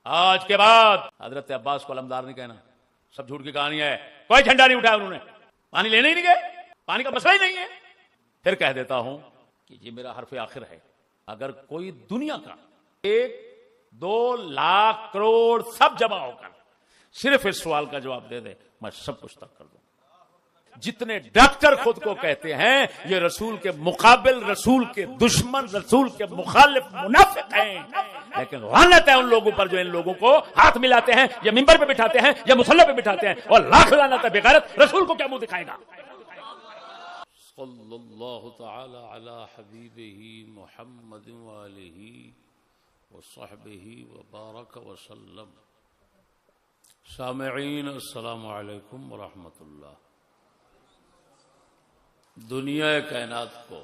آج کے بعد حضرت عباس کو علمدار نہیں کہنا، سب جھوٹ کی کہانی ہے، کوئی جھنڈا نہیں اٹھایا انہوں نے، پانی لینے ہی نہیں گئے، پانی کا مسئلہ ہی نہیں ہے۔ پھر کہہ دیتا ہوں کہ یہ میرا حرف آخر ہے، اگر کوئی دنیا کا 1-2 لاکھ کروڑ سب جمع ہو کر صرف اس سوال کا جواب دے دے، میں سب کچھ تک کر دوں۔ جتنے ڈاکٹر خود کو کہتے ہیں یہ رسول کے مقابل، رسول کے دشمن، رسول کے مخالف منافق ہیں، لیکن لعنت ہے ان لوگوں پر جو ان لوگوں کو ہاتھ ملاتے ہیں، یا ممبر پہ بٹھاتے ہیں یا مصلی پہ بٹھاتے ہیں، اور لاکھ لعنت ہے بغیرت، رسول کو کیا منہ دکھائے گا۔ صلی اللہ تعالی علی حبیبہ محمد وآلہ وصحبہ وبارک وسلم۔ سامعین السلام علیکم ورحمۃ اللہ۔ دنیا کائنات کو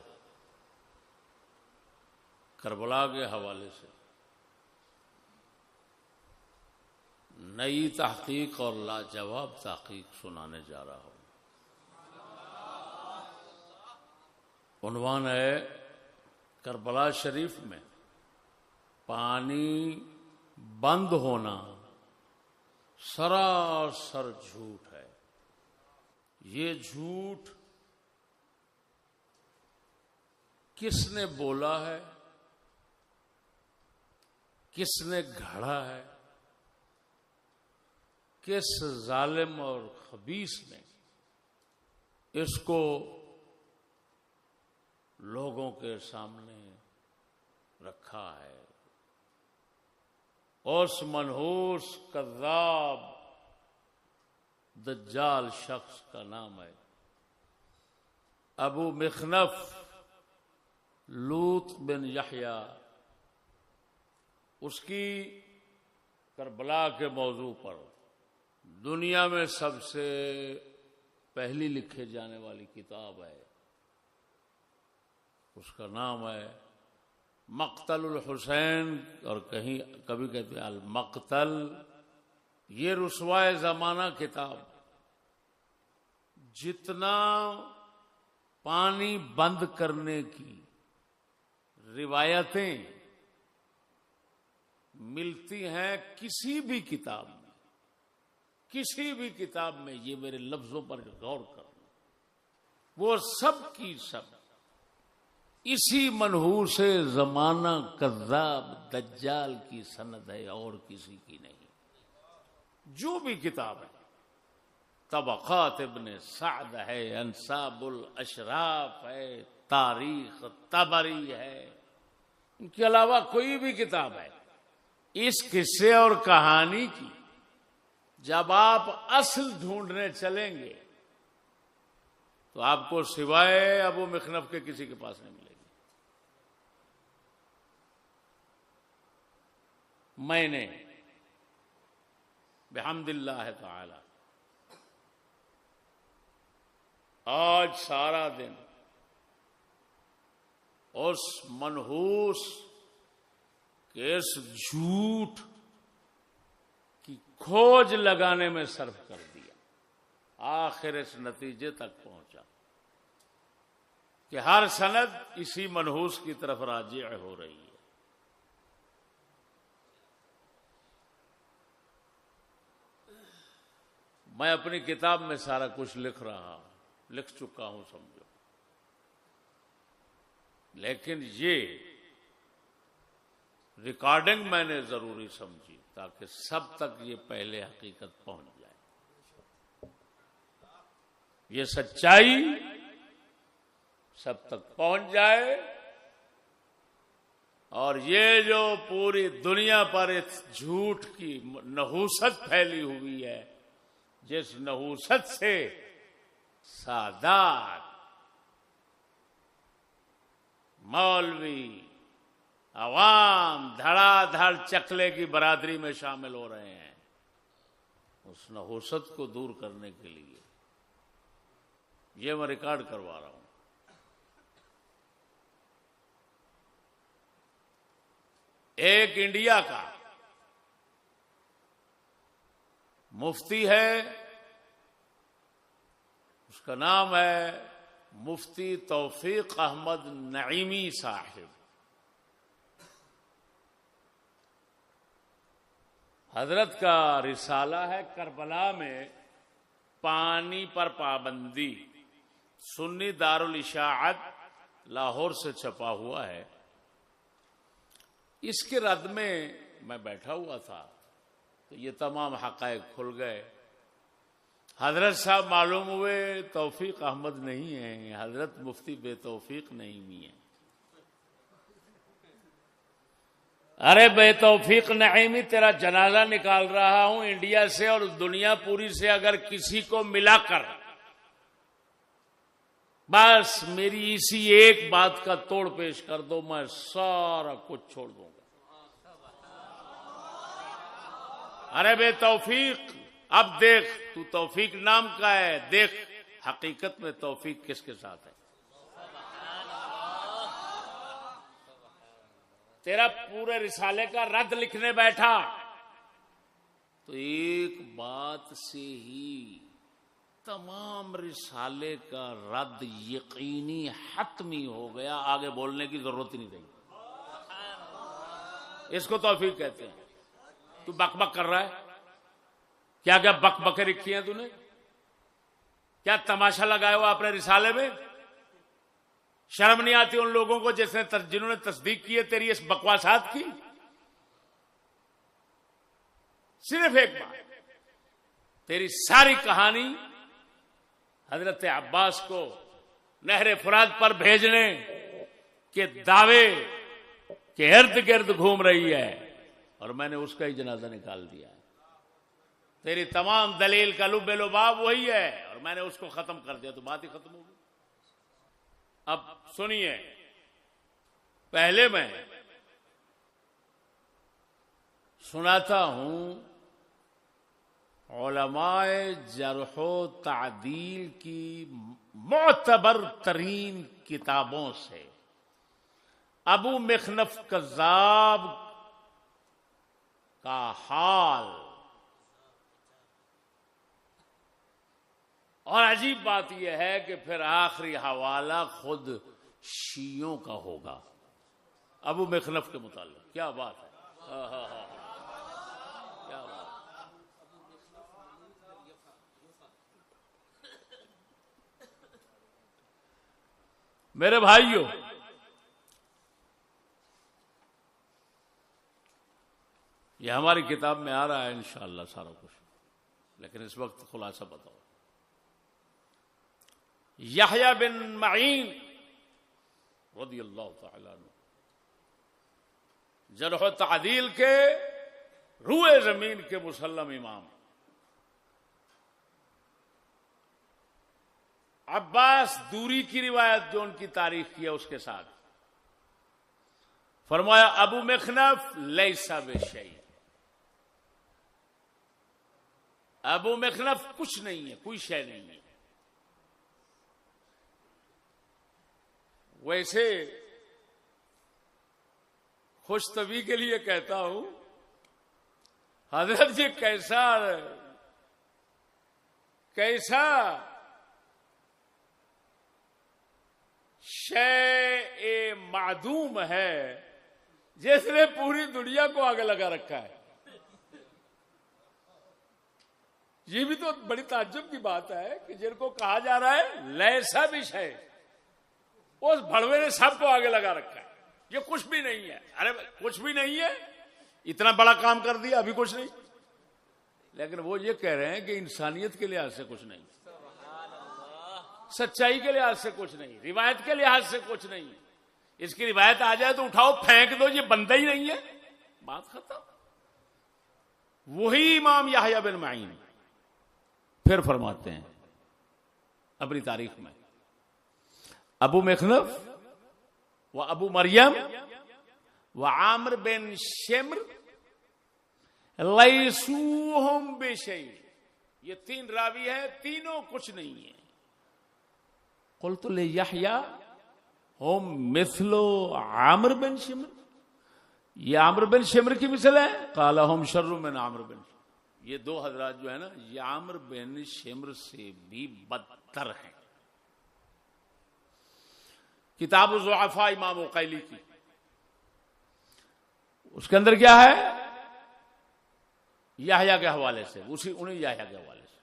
کربلا کے حوالے سے نئی تحقیق اور لاجواب تحقیق سنانے جا رہا ہوں۔ عنوان ہے کربلا شریف میں پانی بند ہونا سراسر جھوٹ ہے۔ یہ جھوٹ کس نے بولا ہے، کس نے گھڑا ہے، کس ظالم اور خبیث نے اس کو لوگوں کے سامنے رکھا ہے۔ اس منحوس کذاب دجال شخص کا نام ہے ابو مخنف لوط بن یحییٰ۔ اس کی کربلا کے موضوع پر دنیا میں سب سے پہلی لکھے جانے والی کتاب ہے، اس کا نام ہے مقتل الحسین، اور کبھی کہتے ہیں المقتل۔ یہ رسوائے زمانہ کتاب، جتنا پانی بند کرنے کی روایتیں ملتی ہیں کسی بھی کتاب میں، کسی بھی کتاب میں، یہ میرے لفظوں پر غور کرنا، وہ سب کی سب اسی منحوس زمانہ کذاب دجال کی سند ہے، اور کسی کی نہیں۔ جو بھی کتاب ہے، طبقات ابن سعد ہے، انساب الاشراف ہے، تاریخ طبری ہے، ان کے علاوہ کوئی بھی کتاب ہے، اس قصے اور کہانی کی جب آپ اصل ڈھونڈنے چلیں گے تو آپ کو سوائے ابو مخنف کے کسی کے پاس نہیں ملے گی۔ میں نے بحمد اللہ تعالی آج سارا دن اس منحوس کے اس جھوٹ کی کھوج لگانے میں صرف کر دیا، آخر اس نتیجے تک پہنچا کہ ہر سند اسی منحوس کی طرف راجع ہو رہی ہے۔ میں اپنی کتاب میں سارا کچھ لکھ چکا ہوں سمجھو، لیکن یہ ریکارڈنگ میں نے ضروری سمجھی تاکہ سب تک یہ پہلے حقیقت پہنچ جائے، یہ سچائی سب تک پہنچ جائے، اور یہ جو پوری دنیا پر اس جھوٹ کی نحوست پھیلی ہوئی ہے، جس نحوست سے سادات، مولوی، عوام دھڑا دھڑ چکلے کی برادری میں شامل ہو رہے ہیں، اس نحوست کو دور کرنے کے لیے یہ میں ریکارڈ کروا رہا ہوں۔ ایک انڈیا کا مفتی ہے، اس کا نام ہے مفتی توفیق احمد نعیمی صاحب۔ حضرت کا رسالہ ہے کربلا میں پانی پر پابندی، سنی دارالاشاعت لاہور سے چھپا ہوا ہے. اس کے رد میں بیٹھا ہوا تھا تو یہ تمام حقائق کھل گئے. حضرت صاحب معلوم ہوئے توفیق احمد نہیں ہیں، حضرت مفتی بے توفیق نعیمی ہیں. ارے بے توفیق نعیمی، تیرا جنازہ نکال رہا ہوں انڈیا سے اور دنیا پوری سے، اگر کسی کو ملا کر بس میری اسی ایک بات کا توڑ پیش کر دو، میں سارا کچھ چھوڑ دوں گا. ارے بے توفیق، اب دیکھ تو توفیق نام کا ہے، دیکھ حقیقت میں توفیق کس کے ساتھ ہے. تیرا پورے رسالے کا رد لکھنے بیٹھا تو ایک بات سے ہی تمام رسالے کا رد یقینی حتمی ہو گیا، آگے بولنے کی ضرورت ہی نہیں رہی. اس کو توفیق کہتے ہیں. تو بک بک کر رہا ہے، کیا کیا بک بکیں رکھی ہیں تو نے؟ کیا تماشا لگایا ہوا اپنے رسالے میں؟ شرم نہیں آتی ان لوگوں کو جنہوں نے تصدیق کی ہے تیری اس بکواسات کی؟ صرف ایک بات، تیری ساری کہانی حضرت عباس کو نہر فرات پر بھیجنے کے دعوے کے ارد گرد گھوم رہی ہے، اور میں نے اس کا ہی جنازہ نکال دیا ہے. تیری تمام دلیل کا لب لباب وہی ہے اور میں نے اس کو ختم کر دیا تو بات ہی ختم ہوگی. اب سنیے، پہلے میں سناتا ہوں علماء جرح و تعدیل کی معتبر ترین کتابوں سے ابو مخنف کذاب کا حال. اور عجیب بات یہ ہے کہ پھر آخری حوالہ خود شیعوں کا ہوگا ابو مخنف کے متعلق. کیا بات ہے، کیا بات. میرے بھائیوں، یہ ہماری کتاب میں آ رہا ہے انشاءاللہ سارا کچھ، لیکن اس وقت خلاصہ بتاؤ. یحییٰ بن معین رضی اللہ تعالی عنہ جرح و تعدیل کے روئے زمین کے مسلم امام. عباس دوری کی روایت جو ان کی تاریخ کی ہے اس کے ساتھ فرمایا ابو مخنف لیس بشیء، ابو مخنف کچھ نہیں ہے، کوئی شے نہیں ہے. ویسے خوش طبی کے لیے کہتا ہوں، حضرت جی کیسا شے معدوم ہے جس نے پوری دنیا کو آگے لگا رکھا ہے. یہ بھی تو بڑی تعجب کی بات ہے کہ جن کو کہا جا رہا ہے لیسا بھی شے، اس بھڑوے نے سب کو آگے لگا رکھا ہے. یہ کچھ بھی نہیں ہے. ارے کچھ بھی نہیں ہے، اتنا بڑا کام کر دیا ابھی کچھ نہیں. لیکن وہ یہ کہہ رہے ہیں کہ انسانیت کے لحاظ سے کچھ نہیں، سچائی کے لحاظ سے کچھ نہیں، روایت کے لحاظ سے کچھ نہیں. اس کی روایت آ جائے تو اٹھاؤ پھینک دو، یہ بندہ ہی نہیں ہے، بات ختم. وہی امام یحییٰ بن معین پھر فرماتے ہیں اپنی تاریخ میں، ابو مخنف و ابو مریم و عامر بن شمر لیسوہم بشیء، یہ تین راوی ہیں، تینوں کچھ نہیں ہیں. قلت لیحییٰ ہم مثل عامر بن شمر، یہ عامر بن شمر کی مثل ہے. قال ہم شر من عامر بن شمر، یہ دو حضرات جو ہے نا یہ عامر بن شمر سے بھی بدتر ہیں. کتاب الضعفاء امام عقیلی کی، اس کے اندر کیا ہے؟ یحییٰ کے حوالے سے، انہیں یحییٰ کے حوالے سے.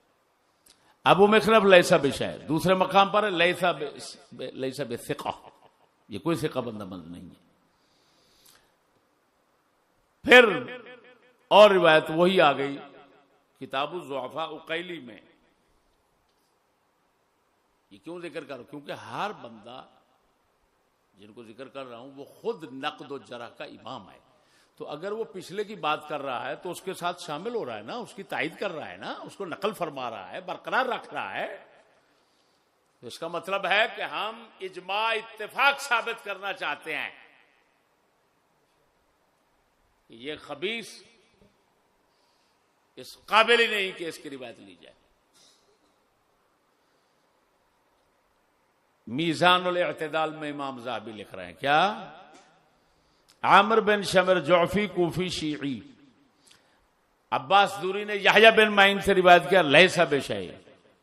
ابو مخنف لیسا بشیء، دوسرے مقام پر لیسا بثقہ، یہ کوئی ثقہ بندہ مند نہیں ہے. پھر اور روایت وہی آ گئی کتاب الضعفاء اقیلی میں. یہ کیوں ذکر کر رہا ہوں؟ کیونکہ ہر بندہ جن کو ذکر کر رہا ہوں وہ خود نقد و جرح کا امام ہے. تو اگر وہ پچھلے کی بات کر رہا ہے تو اس کے ساتھ شامل ہو رہا ہے نا، اس کی تائید کر رہا ہے نا، اس کو نقل فرما رہا ہے، برقرار رکھ رہا ہے. تو اس کا مطلب ہے کہ ہم اجماع اتفاق ثابت کرنا چاہتے ہیں کہ یہ خبیث اس قابل ہی نہیں کہ اس کی روایت لی جائے. میزان الاعتدال میں امام ذہبی لکھ رہے ہیں کیا؟ عامر بن شمر جعفی کوفی شیعی، عباس دوری نے یحییٰ بن معین سے روایت کیا لیسا بشیء.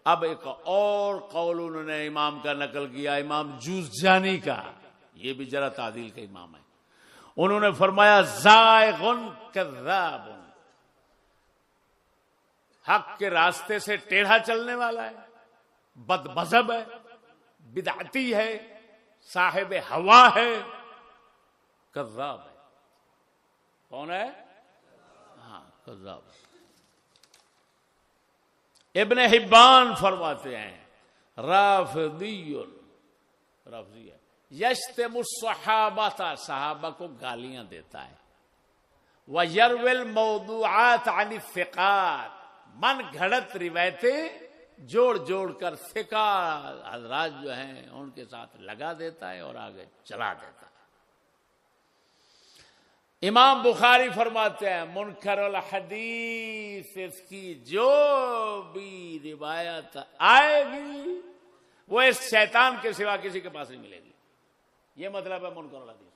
اب ایک اور قول انہوں نے امام کا نقل کیا، امام جوزجانی کا، یہ بھی جرح تعدیل کا امام ہے. انہوں نے فرمایا زائغ کذاب، حق کے راستے سے ٹیڑھا چلنے والا ہے، بد مذہب ہے، بدعتی ہے، صاحب ہوا ہے، کذاب ہے. کون ہے؟ ہاں کذاب. ابن حبان فرماتے ہیں رافضی ہے، یشتم الصحابہ، صحابہ کو گالیاں دیتا ہے. وَيَرْوِي الْمَوْضُوعَاتَ عَنِ الثِّقَاتِ، من گھڑت روایتیں جوڑ جوڑ کر ثقہ حضرات جو ہیں ان کے ساتھ لگا دیتا ہے اور آگے چلا دیتا ہے. امام بخاری فرماتے ہیں منکر الحدیث، اس کی جو بھی روایت آئے گی وہ اس شیطان کے سوا کسی کے پاس نہیں ملے گی. یہ مطلب ہے منکر الحدیث.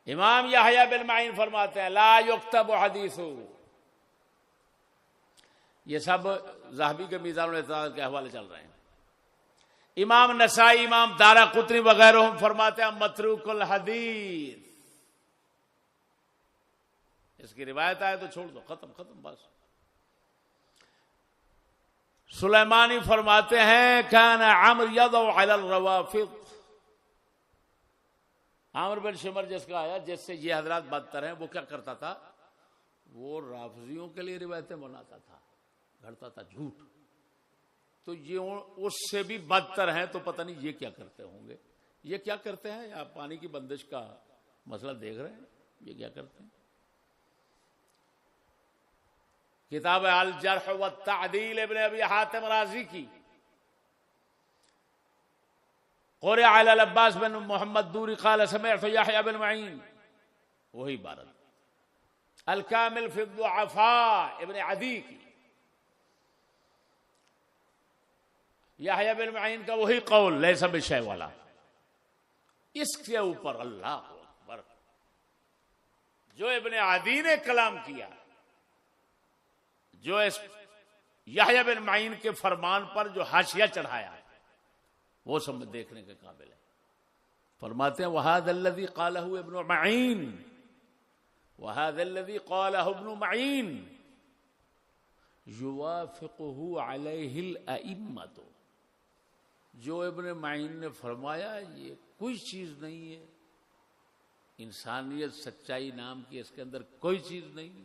امام یحییٰ بن معین فرماتے ہیں لا یکتب حدیث. یہ سب ذہبی کے میزان الاعتدال کے حوالے چل رہے ہیں. امام نسائی، امام دارقطنی وغیرہ ہم فرماتے ہیں متروک الحدیث، اس کی روایت آئے تو چھوڑ دو، ختم بس. سلیمانی فرماتے ہیں کان عمرو یضع علی الروافض، عامر بن شمر جس کا آیا جس سے یہ حضرات بدتر ہیں، وہ کیا کرتا تھا؟ وہ رافضیوں کے لیے روایتیں بناتا تھا، گھڑتا تھا جھوٹ. تو یہ اس سے بھی بدتر ہیں، تو پتہ نہیں یہ کیا کرتے ہوں گے. یہ کیا کرتے ہیں؟ آپ پانی کی بندش کا مسئلہ دیکھ رہے ہیں، یہ کیا کرتے ہیں؟ کتاب الجرح والتعدیل ابن ابی حاتم رازی کی، قرئ علی العباس بن محمد دوری قال سمعت یحییٰ بن معین، وہی عبارت. الکامل فی الضعفاء ابن عدی کی، یحییٰ بن معین کا وہی قول لیسا بشیء والا. اس کے اوپر اللہ اکبر جو ابن عدی نے کلام کیا، جو یحییٰ بن معین کے فرمان پر جو حاشیہ چڑھایا، وہ سب دیکھنے کے قابل ہے. فرماتے ہیں وَهَذَا الَّذِي قَالَهُ ابن معین، وَهَذَا الَّذِي قَالَهُ ابن معین يُوَافِقُهُ عَلَيْهِ الْأَئِمَّةُ. جو ابن معین نے فرمایا یہ کوئی چیز نہیں ہے، انسانیت سچائی نام کی اس کے اندر کوئی چیز نہیں.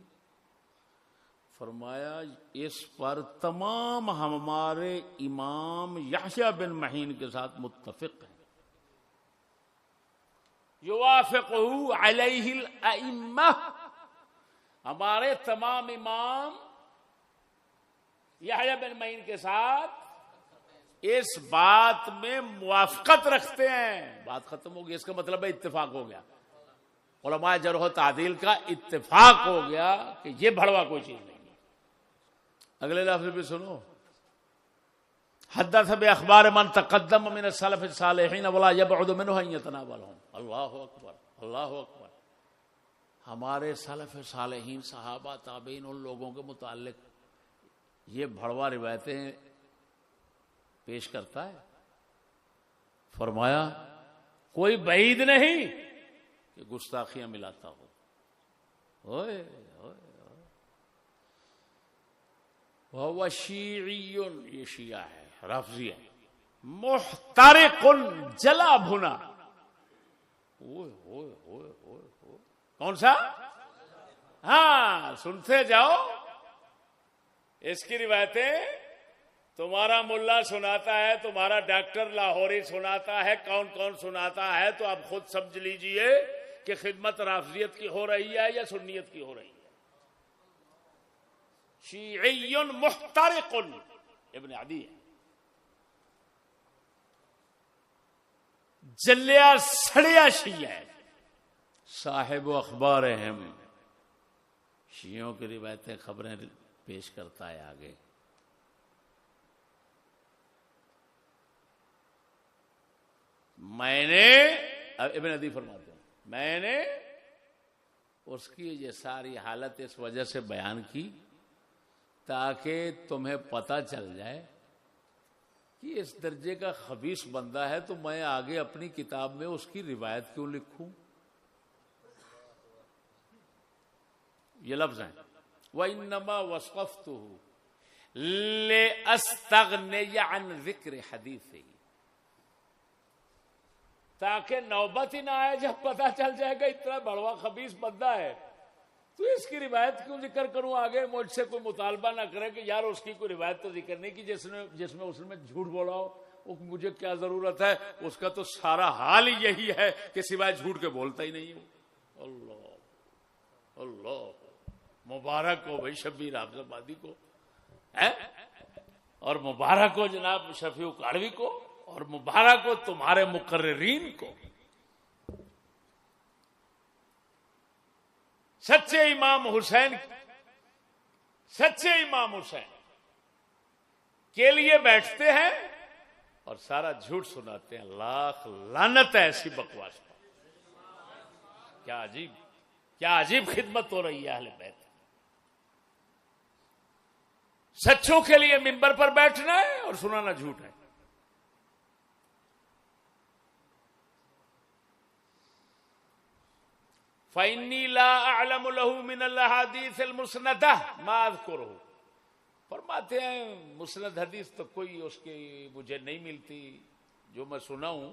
فرمایا اس پر تمام ہمارے امام یحییٰ بن معین کے ساتھ متفق ہیں. یوافقہ علیہ الائمہ، ہمارے تمام امام یحییٰ بن معین کے ساتھ اس بات میں موافقت رکھتے ہیں. بات ختم ہو گئی. اس کا مطلب ہے اتفاق ہو گیا، علماء جرح و تعدیل کا اتفاق ہو گیا کہ یہ بھڑوا کوئی چیز نہیں. اگلے لفظ بھی سنو، حدث باخبار من تقدم من السلف الصالحین ولا یبعد منه ان يتناولهم. اللہ اکبر، اللہ اکبر. ہمارے سلف صالحین، صحابہ، تابعین، ان لوگوں کے متعلق یہ بھڑوا روایتیں پیش کرتا ہے. فرمایا کوئی بعید نہیں کہ گستاخیاں ملاتا ہو. اوئے وہ شیعی، یہ شیعہ ہے، رافضی ہے، محترق، جلا بھنا. اوئے اوئے اوئے اوئے اوئے، کون سا؟ ہاں سنتے جاؤ اس کی روایتیں. تمہارا ملا سناتا ہے، تمہارا ڈاکٹر لاہوری سناتا ہے، کون کون سناتا ہے، تو اب خود سمجھ لیجئے کہ خدمت رافضیت کی ہو رہی ہے یا سنیت کی ہو رہی ہے. شیعی محترق ابن عدی ہے، جلیا سڑیا شیعہ ہے، صاحب و اخبار اہم، شیعوں کی روایتیں خبریں پیش کرتا ہے آگے. میں نے، ابن عدی فرماتے ہیں، میں نے اس کی یہ ساری حالت اس وجہ سے بیان کی تاکہ تمہیں پتہ چل جائے کہ اس درجے کا خبیث بندہ ہے تو میں آگے اپنی کتاب میں اس کی روایت کیوں لکھوں. یہ لفظ ہیں وَإِنَّمَا وَصَفْتُهُ لِأَسْتَغْنِيَ عَنْ ذِكْرِ حَدِيثِهِ، تاکہ نوبت ہی نہ آئے جب پتہ چل جائے گا اتنا بڑوا خبیث بندہ ہے تو اس کی روایت کیوں ذکر کروں آگے. مجھ سے کوئی مطالبہ نہ کرے کہ یار اس کی کوئی روایت تو ذکر نہیں کی جس میں اس نے جھوٹ بولا ہو، مجھے کیا ضرورت ہے، اس کا تو سارا حال ہی یہی ہے کہ سوائے جھوٹ کے بولتا ہی نہیں ہوں. اللہ اللہ، مبارک ہو بھائی شبیر حافظ آبادی کو، اور مبارک ہو جناب شفیع کاڑوی کو، اور مبارک ہو تمہارے مقررین کو. سچے امام حسین کے لیے بیٹھتے ہیں اور سارا جھوٹ سناتے ہیں. لاکھ لعنت ہے ایسی بکواس پر. کیا عجیب خدمت ہو رہی ہے اہل بیت. سچوں کے لیے منبر پر بیٹھنا ہے اور سنانا جھوٹ ہے. فَإِنِّي لَا أَعْلَمُ لَهُ مِنَ الْأَحَادِيثِ الْمُسْنَدَةِ مَا أَذْكُرُهُ، فرماتے ہیں مسند حدیث تو کوئی اس کی مجھے نہیں ملتی جو میں سنا ہوں.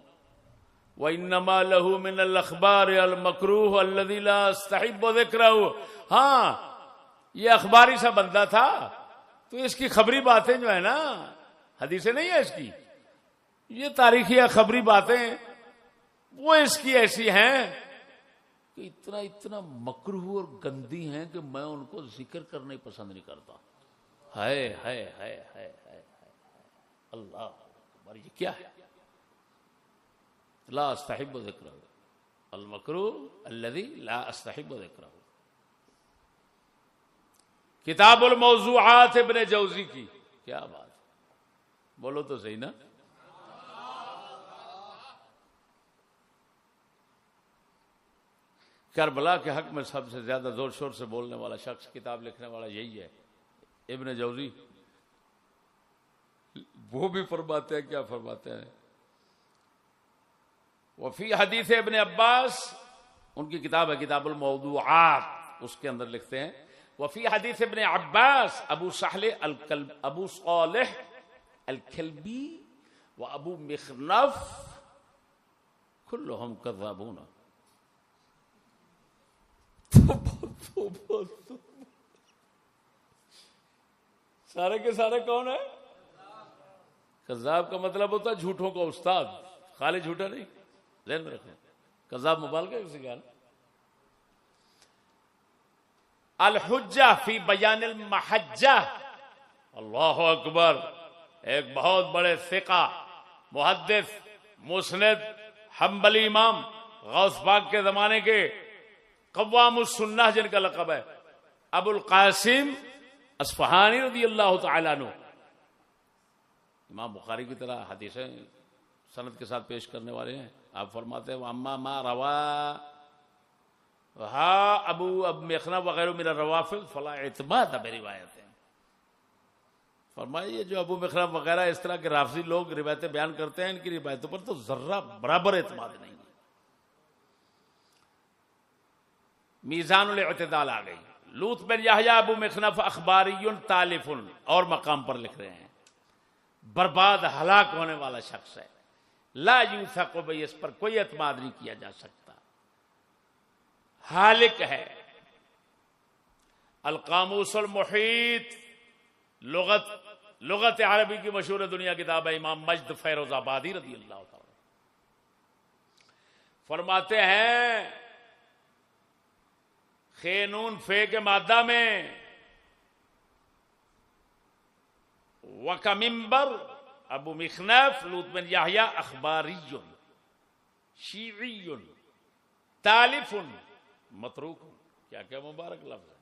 وَإِنَّمَا لَهُ مِنَ الْأَخْبَارِ الْمَكْرُوهِ الَّذِي لَا أَسْتَحِبُّ ذِكْرَهُ. ہاں یہ اخباری سا بندہ تھا تو اس کی خبری باتیں جو ہے نا، حدیثیں نہیں ہے اس کی، یہ تاریخی خبری باتیں وہ اس کی ایسی ہیں کہ اتنا مکروہ اور گندی ہیں کہ میں ان کو ذکر کرنا ہی پسند نہیں کرتا. ہائے ہائے ہائے ہائے ہائے اللہ اکبر، یہ کیا ہے؟ لا استحب ذکرہ المکروہ الذی لا استحب ذکرہ. کتاب الموضوعات ابن جوزی کی، کیا بات، بولو تو صحیح نا. کربلا کے حق میں سب سے زیادہ زور شور سے بولنے والا شخص، کتاب لکھنے والا یہی ہے، ابن جوزی. وہ بھی فرماتے ہیں، کیا فرماتے ہیں، وفی حدیث ابن عباس، ان کی کتاب ہے کتاب الموضوعات، اس کے اندر لکھتے ہیں وفی حدیث ابن عباس ابو صالح الکلبی و ابو مخنف کلہم کذابون. سارے کے سارے کون ہیں؟ کذاب کا مطلب ہوتا ہے جھوٹوں کا استاد، خالی جھوٹا نہیں، ذہن میں رکھیں. کذاب مبالغہ کسی کا نا. الحجہ فی بیان المحجہ، اللہ اکبر، ایک بہت بڑے ثقہ، محدث، مسند، حنبلی امام، غوث پاک کے زمانے کے قوام السنہ جن کا لقب ہے، ابو القاسم اصفہانی رضی اللہ تعالیٰ عنہ، امام بخاری کی طرح حدیثیں سند کے ساتھ پیش کرنے والے ہیں. آپ فرماتے ہیں اما ما روا ابو مخنف وغیرہ من الروافض فلا اعتماد بروایت. فرمائیے جو ابو مخنف وغیرہ اس طرح کے رافضی لوگ روایتیں بیان کرتے ہیں، ان کی روایتوں پر تو ذرہ برابر اعتماد نہیں ہے. میزان الاعتدال آ گئی. لوط بن یحییٰ ابو مخنف اخباری تالف اور مقام پر لکھ رہے ہیں برباد ہلاک ہونے والا شخص ہے. لا یوثق بہ، اس پر کوئی اعتماد نہیں کیا جا سکتا، ہالک ہے. القاموس المحیط لغت عربی کی مشہور دنیا کتاب ہے. امام مجد فیروز آبادی رضی اللہ تعالی فرماتے ہیں خینون فے کے مادہ میں وکممبر ابو مخنف لوط بن یحییٰ اخباری شیعی تالف متروک. کیا کیا مبارک لفظ ہے.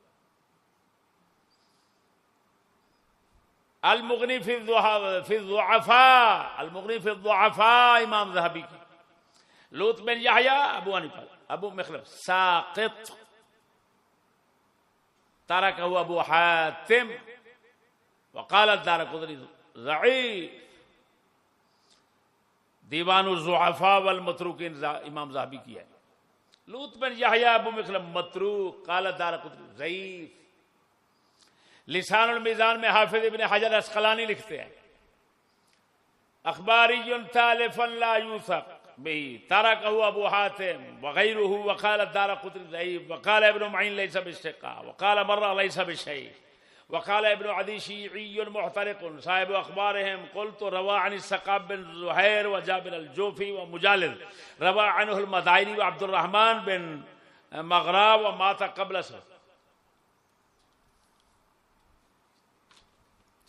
المغنی فی الضعفاء، المغنی فی الضعفاء امام ذہبی کی. لوط بن یحییٰ ابو حنیفہ ابو مخلف ساقط ترکہ ابو حاتم وقال الدارقطنی ضعیف. دیوان الضعفاء والمتروکین امام ذہبی کی ہے. لوط بن یحییٰ ابو مخلف متروک، قال الدارقطنی ضعیف. لسان المیزان میں حافظ ابن حجر اسقلانی لکھتے ہیں اخباری تالفا لا یوثق به ترکہ ابو حاتم وغیرہ وقال الدارقطنی ضعیف وقال ابن معین لیس بالثقہ وقال مرہ لیس بشیء وقال ابن عدی شیعی محترق صاحب اخبارهم قلت روى عن الثقاب بن زہیر وجابر الجوفی ومجالد روى عنه المدائنی وعبد الرحمن بن مغرا ومات قبل سر.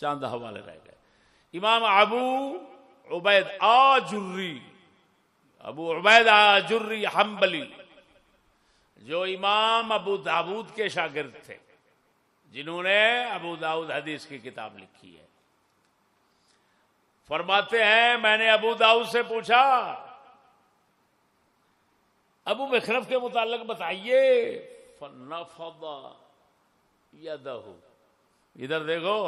چاند حوالے رہ گئے. امام ابو عبید آجری حنبلی جو امام ابو داود کے شاگرد تھے، جنہوں نے ابو داود حدیث کی کتاب لکھی ہے، فرماتے ہیں میں نے ابو داؤد سے پوچھا ابو مخنف کے متعلق بتائیے. فنفض یدہ، ادھر دیکھو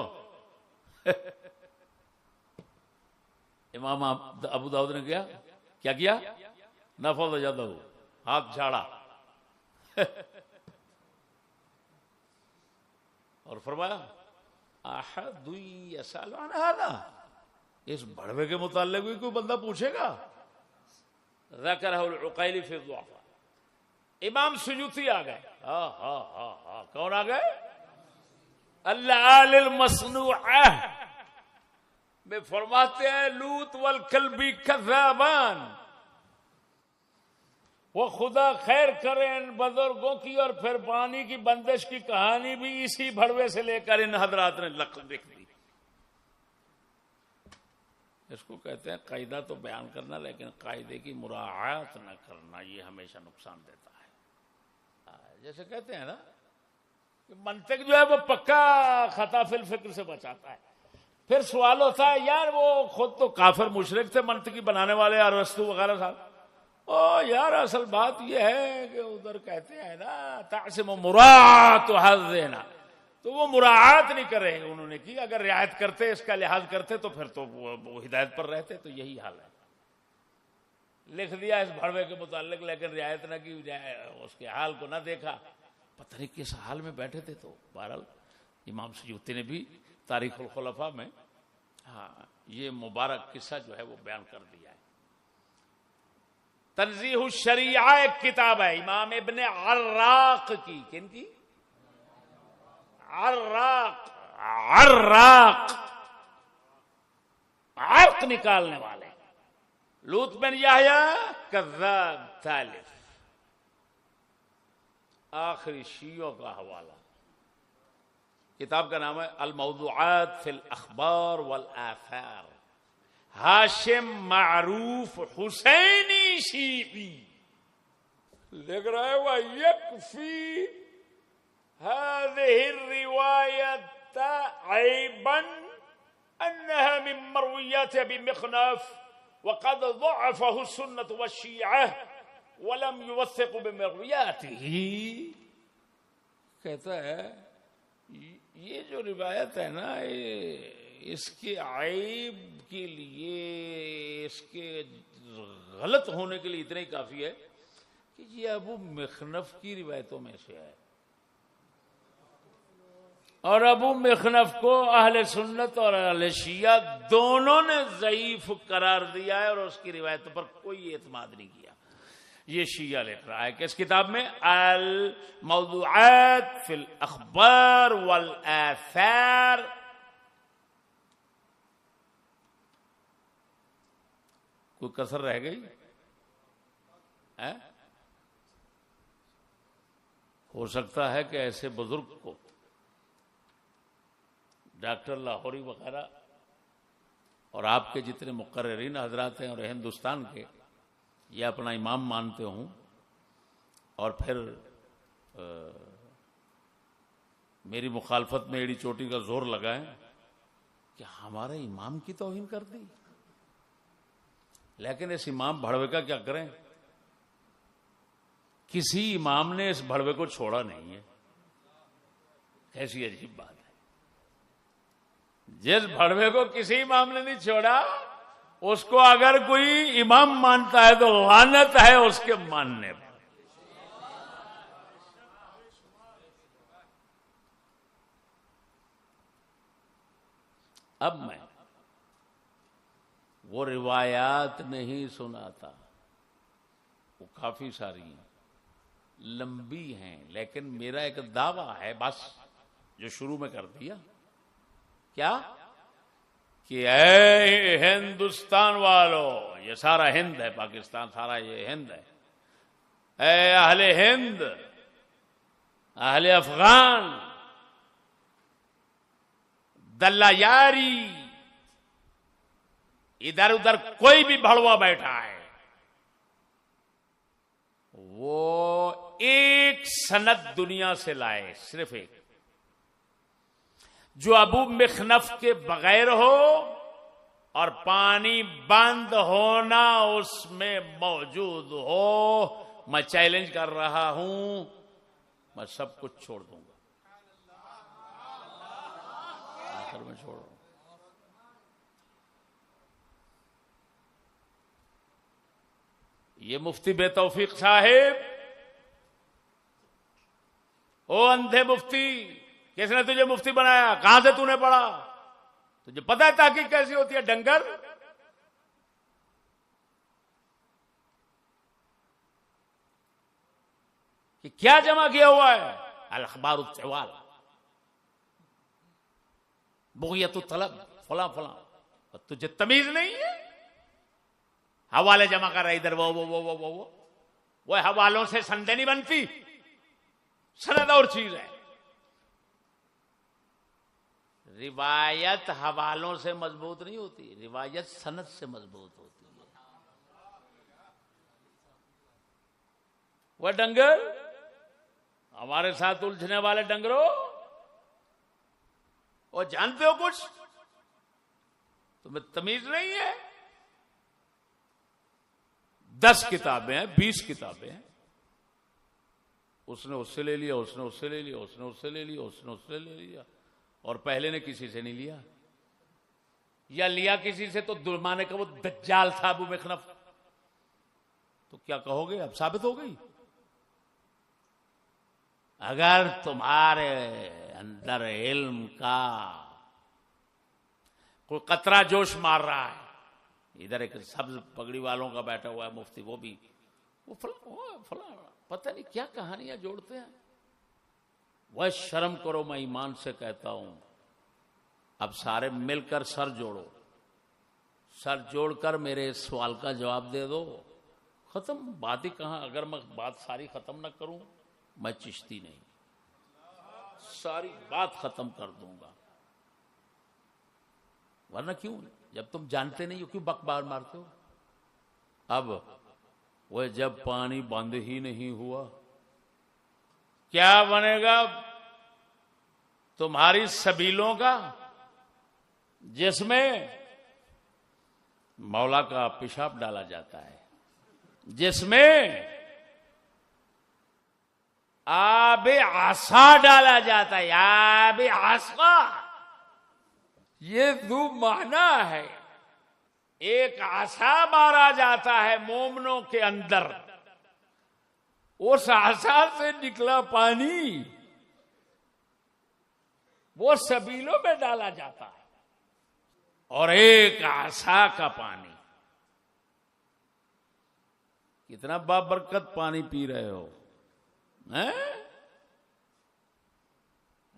امام ابو داؤد نے کیا کیا نفض یدہ، ہاتھ جھاڑا اور فرمایا احد یسأل عن ھذا، اس بڑوے کے متعلق بھی کوئی بندہ پوچھے گا. ذکرہ العقیلی فی الضعفاء. امام سیوطی آ گئے. کون آ گئے؟ العال المصنوعہ میں فرماتے ہیں لوط والکلبی کذابان. وہ خدا خیر کرے ان بزرگوں کی، اور پھر پانی کی بندش کی کہانی بھی اسی بھڑوے سے لے کر ان حضرات نے لکھ دی. اس کو کہتے ہیں قاعدہ تو بیان کرنا، لیکن قاعدے کی مراعات نہ کرنا یہ ہمیشہ نقصان دیتا ہے. جیسے کہتے ہیں نا کہ منطق جو ہے وہ پکا خطا فی الفکر سے بچاتا ہے. پھر سوال ہوتا ہے یار وہ خود تو کافر مشرک تھے منطقی بنانے والے ارسطو وغیرہ صاحب. یار اصل بات یہ ہے کہ ادھر کہتے ہیں نا تعصم مراعات حظنا، تو وہ مراعات نہیں کر رہے انہوں نے کی. اگر رعایت کرتے، اس کا لحاظ کرتے تو پھر تو وہ ہدایت پر رہتے. تو یہی حال ہے. لکھ دیا اس بھڑوے کے متعلق لیکن رعایت نہ کی، اس کے حال کو نہ دیکھا، پتہ نہیں کس حال میں بیٹھے تھے. تو بہرحال امام سیوطی نے بھی تاریخ الخلفاء میں یہ مبارک قصہ جو ہے وہ بیان کر دیا ہے. تنزیہ الشریعہ ایک کتاب ہے امام ابن عراق کی. کن کی؟ عراق عرق نکالنے والے. لوط بن یحییٰ کذاب تالف. آخری شیعوں کا حوالہ. کتاب کا نام ہے الموضوعات فی الاخبار والآثار. ہاشم معروف حسینی شیعی لکھ رہا ہے وَيَكْفِي هذه الرواية عيبا أنها من مرويات أبي مخنف وقد ضعفه السنة والشيعة ولم يوثق بمروياته. کہتا ہے یہ جو روایت ہے نا اس کے عیب کے لیے، اس کے غلط ہونے کے لیے اتنا ہی کافی ہے کہ یہ ابو مخنف کی روایتوں میں سے ہے، اور ابو مخنف کو اہل سنت اور اہل شیعہ دونوں نے ضعیف قرار دیا ہے، اور اس کی روایتوں پر کوئی اعتماد نہیں کیا۔ یہ شیعہ لکھ رہا ہے کہ اس کتاب میں الموضوعات فی الاخبار والآثار، کوئی کسر رہ گئی؟ ہو سکتا ہے کہ ایسے بزرگ کو ڈاکٹر لاہوری وغیرہ اور آپ کے جتنے مقررین حضرات ہیں اور ہندوستان کے، یہ اپنا امام مانتے ہوں، اور پھر میری مخالفت میں ایڑی چوٹی کا زور لگائیں کہ ہمارے امام کی توہین کر دی۔ لیکن اس امام بھڑوے کا کیا کریں؟ کسی امام نے اس بھڑوے کو چھوڑا نہیں ہے۔ ایسی عجیب بات ہے، جس بھڑوے کو کسی امام نے نہیں چھوڑا، اس کو اگر کوئی امام مانتا ہے تو لعنت ہے اس کے ماننے پر۔ اب میں وہ روایات نہیں سناتا، وہ کافی ساری ہیں، لمبی ہیں، لیکن میرا ایک دعویٰ ہے بس، جو شروع میں کر دیا، کیا کہ اے ہندوستان والو، یہ سارا ہند ہے، پاکستان سارا یہ ہند ہے، اے اہل ہند، اہل افغان، دلہ یاری، ادھر ادھر کوئی بھی بھڑوا بیٹھا ہے، وہ ایک سند دنیا سے لائے، صرف ایک، جو ابو مخنف کے بغیر ہو اور پانی بند ہونا اس میں موجود ہو۔ میں چیلنج کر رہا ہوں، میں سب کچھ چھوڑ دوں گا، آخر میں چھوڑ دوں گا۔ یہ مفتی بے توفیق صاحب، او اندھے مفتی، کس نے تجھے مفتی بنایا؟ کہاں سے تو نے پڑھا؟ تجھے پتہ ہے تحقیق کیسی ہوتی ہے؟ ڈنگر، کہ کیا جمع کیا ہوا ہے؟ الاخبار الطوال، بغیت الطلب، فلاں فلاں، تجھے تمیز نہیں ہے؟ حوالے جمع کر رہے ادھر، وہ حوالوں سے سندیں نہیں بنتی، سند اور چیز ہے۔ روایت حوالوں سے مضبوط نہیں ہوتی، روایت سند سے مضبوط ہوتی ہے۔ وہ ڈنگر، ہمارے ساتھ الجھنے والے ڈنگروں، وہ جانتے ہو کچھ؟ تمہیں تمیز نہیں ہے؟ 10 کتابیں ہیں، 20 کتابیں ہیں، اس نے اس سے لے لیا، اس نے اس سے لے لیا، اس نے اس سے لے لیا، اس نے اس سے لے لیا، اور پہلے نے کسی سے نہیں لیا، یا لیا کسی سے تو درمانے کا وہ دجال تھا ابو مخنف، تو کیا کہو گے؟ اب ثابت ہو گئی۔ اگر تمہارے اندر علم کا کوئی قطرہ جوش مار رہا ہے، ادھر ایک سبز پگڑی والوں کا بیٹھا ہوا ہے مفتی، وہ بھی وہ فلاں پتہ نہیں کیا کہانیاں جوڑتے ہیں۔ وہ شرم کرو، میں ایمان سے کہتا ہوں، اب سارے مل کر سر جوڑو، سر جوڑ کر میرے اس سوال کا جواب دے دو، ختم۔ بات ہی کہاں، اگر میں بات ساری ختم نہ کروں، میں چشتی نہیں، ساری بات ختم کر دوں گا، ورنہ کیوں؟ جب تم جانتے نہیں ہو کیوں بک بار مارتے ہو؟ اب وہ جب پانی بند ہی نہیں ہوا، کیا بنے گا تمہاری سبیلوں کا، جس میں مولا کا پیشاب ڈالا جاتا ہے، جس میں آب عصا ڈالا جاتا ہے، آب عصا، یہ دو معنی ہے۔ ایک عصا مارا جاتا ہے مومنوں کے اندر، اس عصا سے نکلا پانی وہ سبیلوں میں ڈالا جاتا ہے، اور ایک عصا کا پانی، کتنا بابرکت پانی پی رہے ہو ہیں؟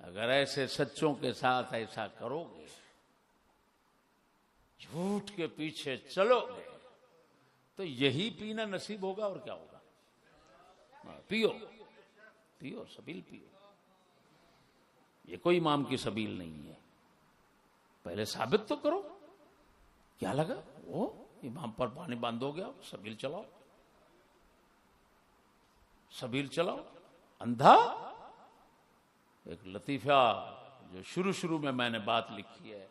اگر ایسے سچوں کے ساتھ ایسا کرو گے، جھوٹ کے پیچھے چلو گے، تو یہی پینا نصیب ہوگا، اور کیا ہوگا؟ پیو پیو، سبیل پیو۔ یہ کوئی امام کی سبیل نہیں ہے، پہلے ثابت تو کرو۔ کیا لگا وہ امام پر پانی بند ہو گیا، سبیل چلاؤ، سبیل چلاؤ۔ اندھا ایک لطیفہ جو شروع میں نے بات لکھی ہے،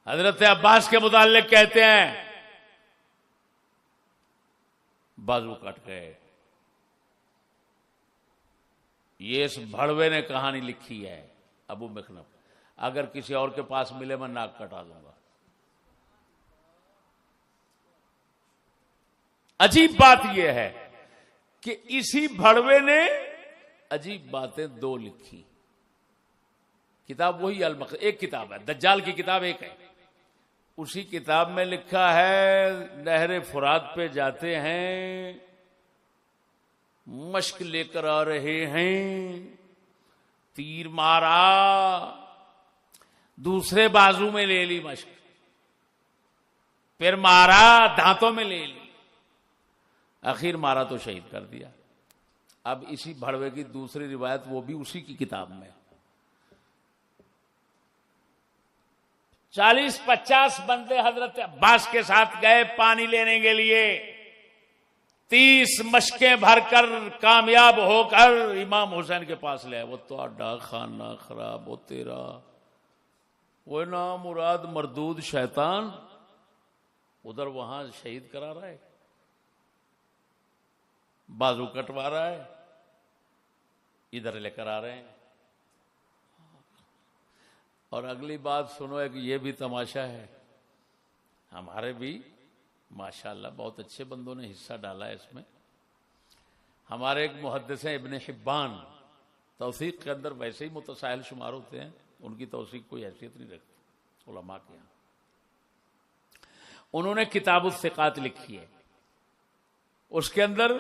حضرت عباس کے متعلق کہتے ہیں بازو کٹ گئے۔ یہ اس بھڑوے نے کہانی لکھی ہے، ابو مخنف۔ اگر کسی اور کے پاس ملے میں ناک کٹا دوں گا۔ عجیب بات یہ ہے کہ اسی بھڑوے نے عجیب باتیں دو لکھی۔ کتاب وہی ایک کتاب ہے، دجال کی کتاب ایک ہے۔ اسی کتاب میں لکھا ہے نہر فرات پہ جاتے ہیں، مشق لے کر آ رہے ہیں، تیر مارا، دوسرے بازو میں لے لی مشق، پھر مارا، دانتوں میں لے لی، آخر مارا تو شہید کر دیا۔ اب اسی بھڑوے کی دوسری روایت، وہ بھی اسی کی کتاب میں، 40-50 بندے حضرت عباس کے ساتھ گئے پانی لینے کے لیے، 30 مشکیں بھر کر کامیاب ہو کر امام حسین کے پاس لے آئے۔ وہ تو اڈا خانہ خراب ہو تیرا، وہ نا مراد مردود شیطان ادھر وہاں شہید کرا رہا ہے، بازو کٹوا رہا ہے، ادھر لے کر آ رہے ہیں۔ اور اگلی بات سنو، ایک یہ بھی تماشا ہے، ہمارے بھی ماشاءاللہ بہت اچھے بندوں نے حصہ ڈالا ہے اس میں۔ ہمارے ایک محدث ہیں ابن حبان، توثیق کے اندر ویسے ہی متساہل شمار ہوتے ہیں، ان کی توثیق کوئی حیثیت نہیں رکھتی علماء کے یہاں۔ انہوں نے کتاب الثقات لکھی ہے، اس کے اندر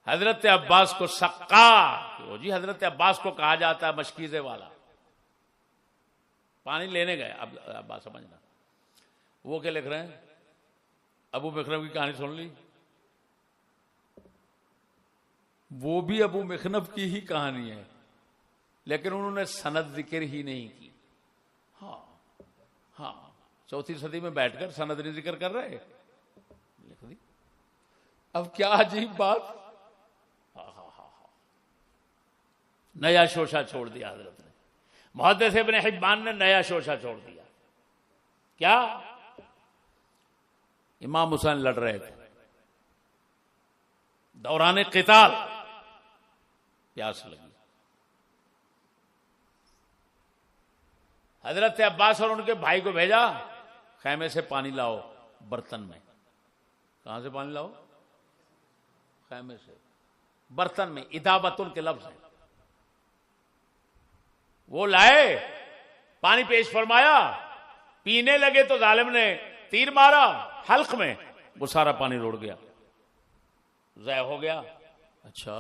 حضرت عباس کو سقا، جی حضرت عباس کو کہا جاتا ہے مشکیزے والا، پانی لینے گئے۔ اب عباس سمجھنا، وہ کیا لکھ رہے ہیں؟ ابو مخنف کی کہانی سن لی، وہ بھی ابو مخنف کی ہی کہانی ہے، لیکن انہوں نے سند ذکر ہی نہیں کی۔ ہاں 4 صدی میں بیٹھ کر سند نہیں ذکر کر رہے، لکھ دی۔ اب کیا عجیب بات، نیا شوشہ چھوڑ دیا حضرت نے، محدث ابن حبان نے نیا شوشہ چھوڑ دیا۔ کیا؟ امام حسین لڑ رہے تھے دوران قتال، پیاس لگی، حضرت عباس اور ان کے بھائی کو بھیجا، خیمے سے پانی لاؤ برتن میں۔ کہاں سے پانی لاؤ؟ خیمے سے، برتن میں، ادابتن کے لفظ ہیں۔ وہ لائے، پانی پیش فرمایا، پینے لگے تو ظالم نے تیر مارا حلق میں، وہ سارا پانی روڑ گیا، ضائع ہو گیا۔ اچھا،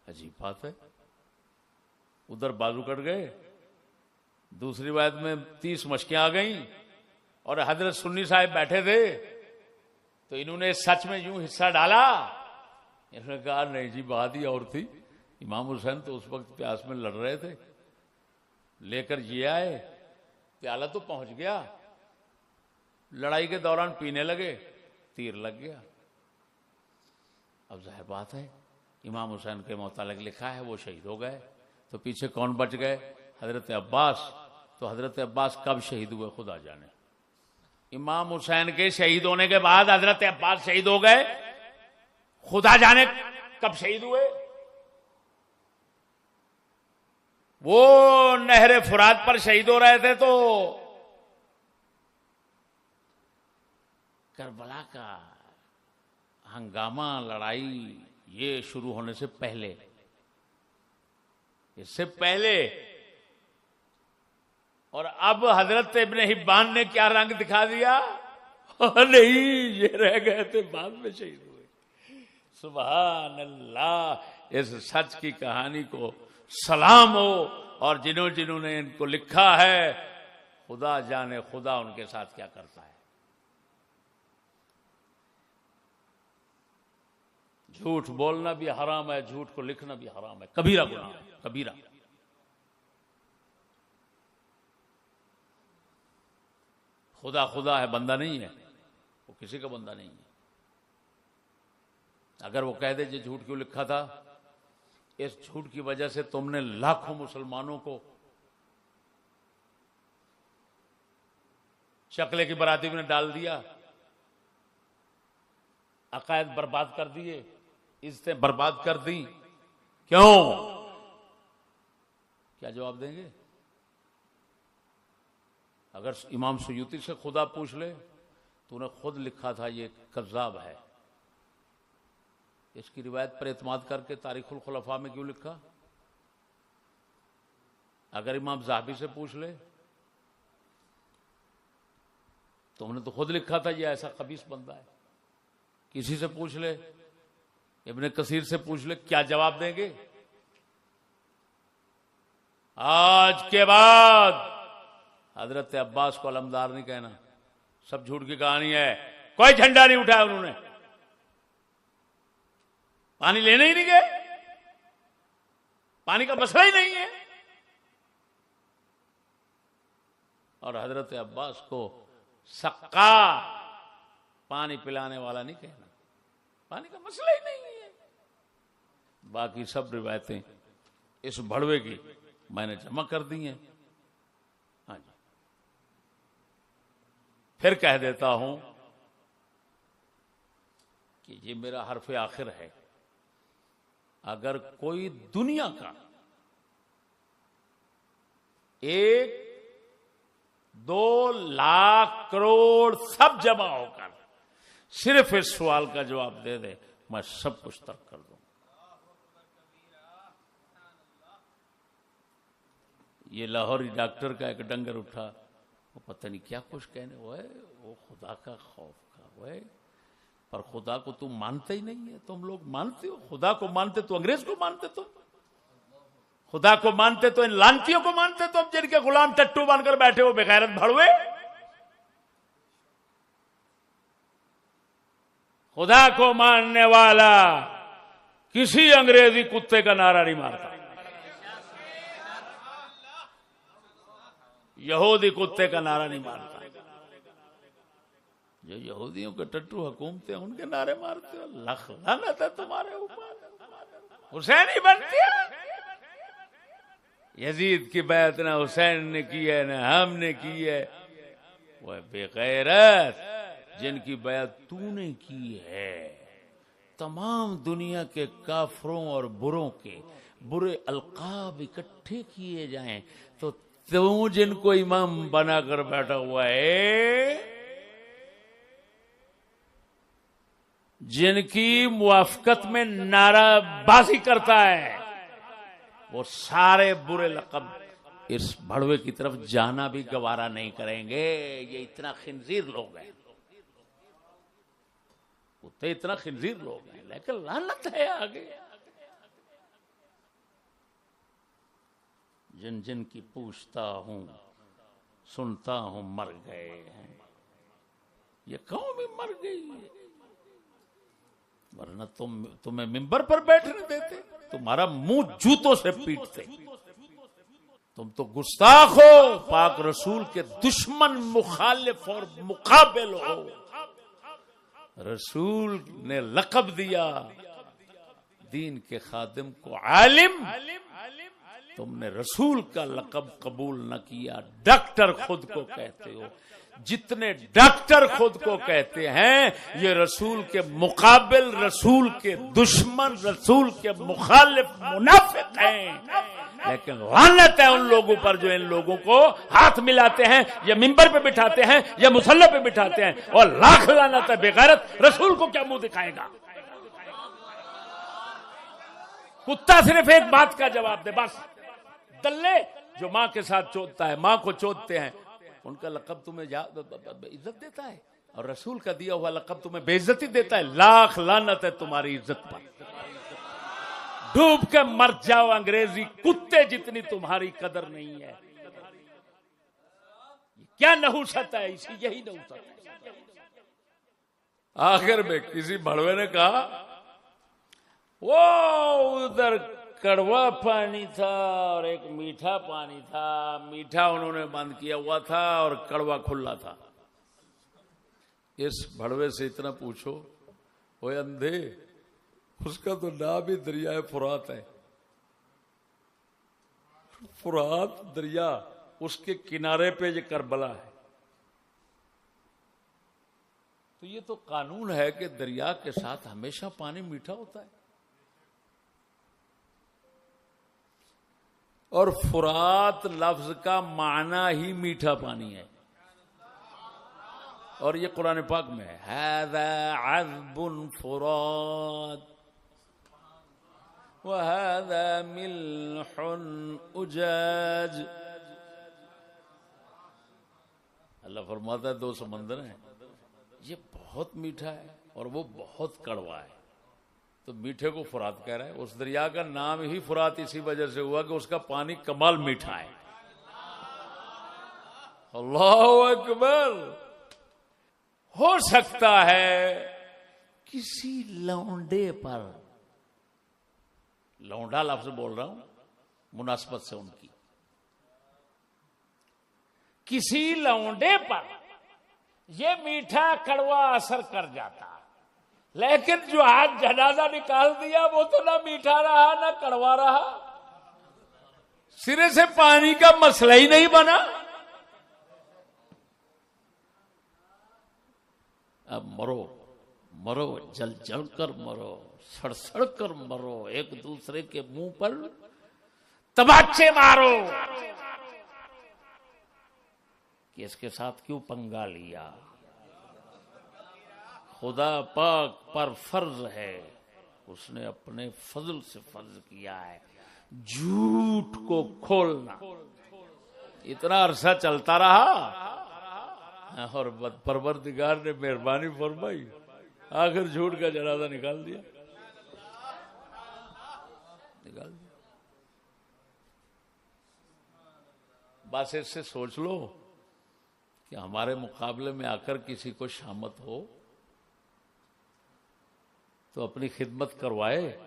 عجیب بات ہے۔ ادھر بازو کٹ گئے، دوسری روایت میں 30 مشکیں آ گئیں، اور حضرت سنی صاحب بیٹھے تھے، تو انہوں نے سچ میں یوں حصہ ڈالا۔ انہوں نے کہا نہیں جی، بات ہی اور تھی، امام حسین تو اس وقت پیاس میں لڑ رہے تھے، لے کر یہ آئے، پیالہ تو پہنچ گیا، لڑائی کے دوران پینے لگے، تیر لگ گیا۔ اب ظاہر بات ہے امام حسین کے متعلق لکھا ہے وہ شہید ہو گئے، تو پیچھے کون بچ گئے؟ حضرت عباس۔ تو حضرت عباس کب شہید ہوئے خدا جانے۔ امام حسین کے شہید ہونے کے بعد حضرت عباس شہید ہو گئے، خدا جانے کب شہید ہوئے۔ وہ نہر فرات پر شہید ہو رہے تھے تو کربلا کا ہنگامہ لڑائی یہ شروع ہونے سے پہلے، اس سے پہلے، اور اب حضرت ابن حبان نے کیا رنگ دکھا دیا؟ نہیں، یہ رہ گئے تھے بعد میں شہید ہوئے۔ سبحان اللہ، اس سچ کی کہانی کو سلام ہو، اور جنہوں نے ان کو لکھا ہے خدا جانے خدا ان کے ساتھ کیا کرتا ہے۔ جھوٹ بولنا بھی حرام ہے، جھوٹ کو لکھنا بھی حرام ہے، کبیرہ گناہ ہے، کبیرہ۔ خدا خدا ہے، بندہ نہیں ہے، وہ کسی کا بندہ نہیں ہے۔ اگر وہ کہہ دے یہ جھوٹ کیوں لکھا تھا، اس جھوٹ کی وجہ سے تم نے لاکھوں مسلمانوں کو شکلے کی برادری میں ڈال دیا، عقائد برباد کر دیے، عزتیں برباد کر دی، کیوں؟ کیا جواب دیں گے؟ اگر امام سیوطی سے خدا پوچھ لے تو نے خود لکھا تھا یہ کذاب ہے، اس کی روایت پر اعتماد کر کے تاریخ الخلفاء میں کیوں لکھا؟ اگر امام ذہبی سے پوچھ لے تو نے تو خود لکھا تھا یہ ایسا خبیث بندہ ہے۔ کسی سے پوچھ لے، ابن کثیر سے پوچھ لے، کیا جواب دیں گے؟ آج کے بعد حضرت عباس کو علمدار نہیں کہنا، سب جھوٹ کی کہانی ہے، کوئی جھنڈا نہیں اٹھایا انہوں نے، پانی لینے ہی نہیں گئے، پانی کا مسئلہ ہی نہیں ہے، اور حضرت عباس کو سقا، پانی پلانے والا نہیں کہنا، پانی کا مسئلہ ہی نہیں ہے۔ باقی سب روایتیں اس بھڑوے کی میں نے جمع کر دی ہیں۔ ہاں جی، پھر کہہ دیتا ہوں کہ یہ میرا حرف آخر ہے، اگر کوئی دنیا کا 1-2 لاکھ کروڑ سب جمع ہو کر صرف اس سوال کا جواب دے دے، میں سب کچھ ترک کر دوں۔ یہ لاہوری ڈاکٹر کا ایک ڈنگر اٹھا، وہ پتہ نہیں کیا کچھ کہنے، وہ خدا کا خوف کا، پر خدا کو تم مانتے ہی نہیں ہے، تم لوگ مانتے ہو خدا کو، مانتے تو انگریز کو مانتے، تم خدا کو مانتے تو ان لانتیوں کو مانتے، تم جن کے غلام ٹٹو بن کر بیٹھے ہو، بغیرت بھڑوے۔ خدا کو ماننے والا کسی انگریزی کتے کا نعرہ نہیں مارتا، یہودی کتے کا نعرہ نہیں مارتا۔ جو یہودیوں کے ٹٹو حکومتیں ان کے نعرے مارتے ہو، لخ لعنت ہے تمہارے اوپر۔ حسین ہی بنتی ہے، یزید کی بیعت نہ حسین نے کی ہے نہ ہم نے کی ہے، وہ بے غیرت جن کی بیعت تو نے کی ہے۔ تمام دنیا کے کافروں اور بروں کے برے القاب اکٹھے کیے جائیں تو تو جن کو امام بنا کر بیٹھا ہوا ہے، جن کی موافقت میں نعرہ بازی کرتا ہے، وہ سارے برے لقب اس بھڑوے کی طرف جانا بھی گوارا نہیں کریں گے۔ یہ اتنا خنزیر لوگ ہیں، اتنا خنزیر لوگ ہیں، لیکن لعنت ہے آگے۔ جن جن کی پوچھتا ہوں سنتا ہوں مر گئے ہیں، یہ قوم ہی مر گئی ہے، ورنہ تمہیں ممبر پر بیٹھنے دیتے، تمہارا منہ جوتوں سے پیٹتے۔ تم تو گستاخ ہو، پاک رسول کے دشمن، مخالف اور مقابل ہو۔ رسول نے لقب دیا دین کے خادم کو عالم، تم نے رسول کا لقب قبول نہ کیا. ڈاکٹر خود کو کہتے ہو. جتنے ڈاکٹر خود کو کہتے ہیں یہ رسول کے مقابل، رسول کے دشمن، رسول کے مخالف منافق ہیں. لیکن لعنت ہے ان لوگوں پر جو ان لوگوں کو ہاتھ ملاتے ہیں، یا ممبر پہ بٹھاتے ہیں یا مصلی پہ بٹھاتے ہیں. اور لاکھ لعنت ہے بے غیرت، رسول کو کیا منہ دکھائے گا؟ کتا صرف ایک بات کا جواب دے بس. دلے جو ماں کے ساتھ چوتتا ہے، ماں کو چوتتے ہیں، ان کا لقب تمہیں عزت دیتا ہے، اور رسول کا دیا ہوا لقب تمہیں بے عزتی دیتا ہے. لاکھ لعنت ہے تمہاری عزت پر. ڈوب کے مر جاؤ انگریزی کتے جتنی تمہاری قدر نہیں ہے. کیا نحوست ہے، یہی نحوست ہے. آخر میں کسی بڑوے نے کہا وہ ادھر کڑوا پانی تھا اور ایک میٹھا پانی تھا. میٹھا انہوں نے بند کیا ہوا تھا اور کڑوا کھلا تھا. اس بڑوے سے اتنا پوچھو، وہ اندھے، اس کا تو نام ہی دریائے فرات ہے. فرات دریا، اس کے کنارے پہ یہ کربلا ہے. تو یہ تو قانون ہے کہ دریا کے ساتھ ہمیشہ پانی میٹھا ہوتا ہے. اور فرات لفظ کا معنی ہی میٹھا پانی ہے. اور یہ قرآن پاک میں ہے، هذا عذب فرات وهذا ملح اجاج. اللہ فرماتا ہے دو سمندر ہیں، یہ بہت میٹھا ہے اور وہ بہت کڑوا ہے. تو میٹھے کو فرات کہہ رہا ہے. اس دریا کا نام ہی فرات اسی وجہ سے ہوا کہ اس کا پانی کمال میٹھا ہے. اللہ اکبر. ہو سکتا ہے کسی لونڈے پر، لونڈا لفظ بول رہا ہوں مناسبت سے ان کی، کسی لونڈے پر یہ میٹھا کڑوا اثر کر جاتا. لیکن جو آج جنازہ نکال دیا وہ تو نہ میٹھا رہا نہ کڑوا رہا، سرے سے پانی کا مسئلہ ہی نہیں بنا. اب مرو مرو، جل جل کر مرو، سڑ سڑ کر مرو، ایک دوسرے کے منہ پر تماچے مارو کہ اس کے ساتھ کیوں پنگا لیا. خدا پاک پر فرض ہے، اس نے اپنے فضل سے فرض کیا ہے جھوٹ کو کھولنا. اتنا عرصہ چلتا رہا اور پروردگار نے مہربانی فرمائی، آخر جھوٹ کا جنازہ نکال دیا. بس اس سے سوچ لو کہ ہمارے مقابلے میں آ کر کسی کو شامت ہو تو اپنی خدمت کروائے.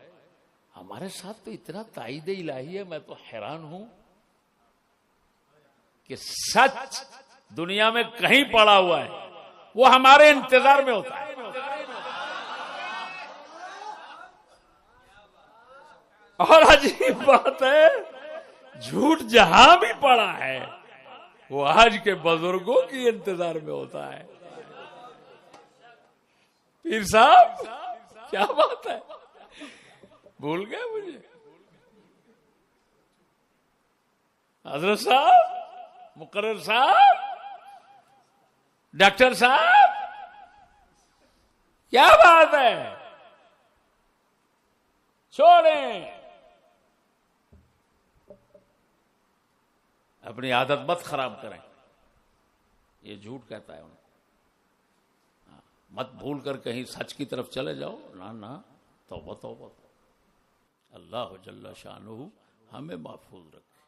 ہمارے ساتھ تو اتنا تائید الہی ہے، میں تو حیران ہوں کہ سچ دنیا میں کہیں پڑا ہوا ہے وہ ہمارے انتظار میں ہوتا ہے. اور عجیب بات ہے، جھوٹ جہاں بھی پڑا ہے وہ آج کے بزرگوں کی انتظار میں ہوتا ہے. پیر صاحب کیا بات ہے، بھول گئے مجھے؟ حضرت صاحب، مقرر صاحب، ڈاکٹر صاحب، کیا بات ہے؟ چھوڑیں، اپنی عادت مت خراب کریں. یہ جھوٹ کہتا ہے انہیں. مت بھول کر کہیں سچ کی طرف چلے جاؤ. نہ، توبہ توبہ. اللہ جل شانہ ہمیں محفوظ رکھے.